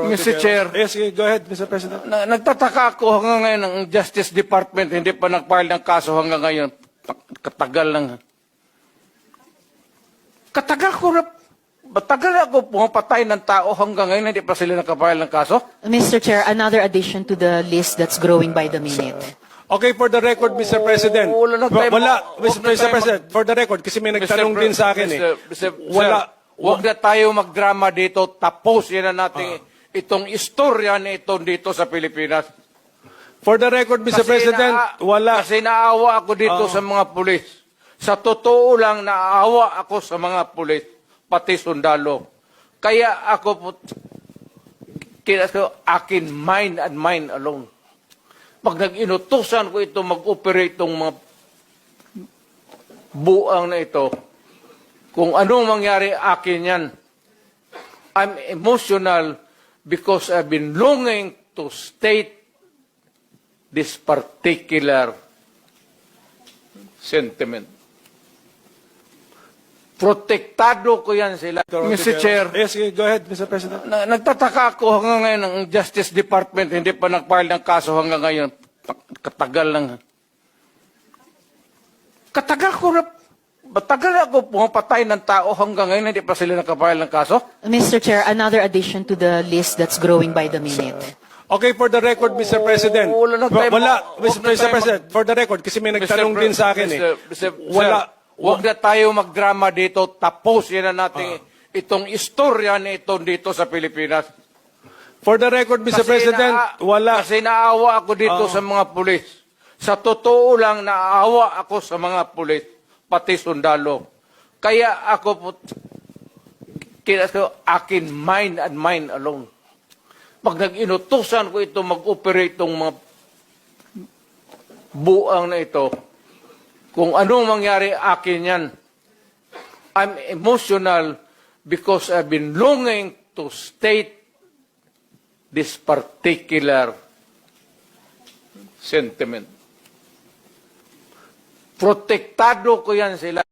Mr. Chair. Yes, go ahead, Mr. President. Nagtataka ako hanggang ngayon ng Justice Department hindi pa nag-file ng kaso hanggang ngayon. Katagal lang. Matagal ako pumapatay ng tao hanggang ngayon hindi pa sila nakapile ng kaso. Mr. Chair, another addition to the list that's growing by the minute. Okay, for the record, Mr. President. wala na tayo Mr. President, for the record, kasi may nagtanong din sa akin Huwag na tayo magdrama dito. Tapos yan na natin itong istorya na ito dito sa Pilipinas. For the record, Mr. President, Kasi naawa ako dito sa mga pulis. Sa totoo lang, naawa ako sa mga pulis, pati sundalo. Kaya ako po, akin mind and mind alone. Pag nag-inutusan ko ito, mag-operate itong mga buang na ito, kung anong mangyari akin yan, I'm emotional because I've been longing to state this particular sentiment. Protektado ko yan sila. Mr. Chair. Yes, go ahead, Mr. President. Nagtataka ako hanggang ngayon ng Justice Department hindi pa nag-file ng kaso hanggang ngayon. Katagal lang. Matagal ako pumapatay ng tao hanggang ngayon hindi pa sila nakapile ng kaso. Mr. Chair, another addition to the list that's growing by the minute. Okay, for the record, Mr. President. Mr. President, for the record, kasi may nagtanong din sa akin Huwag na tayo magdrama dito. Tapos yan na natin itong istorya na ito dito sa Pilipinas. For the record, Mr. President, Kasi naawa ako dito sa mga pulis. Sa totoo lang, naawa ako sa mga pulis, pati sundalo. Kaya ako po, akin mind and mind alone. Pag nag-inutusan ko ito, mag-operate itong mga buang na ito, kung anong mangyari akin yan, I'm emotional because I've been longing to state this particular sentiment. Protektado ko yan sila.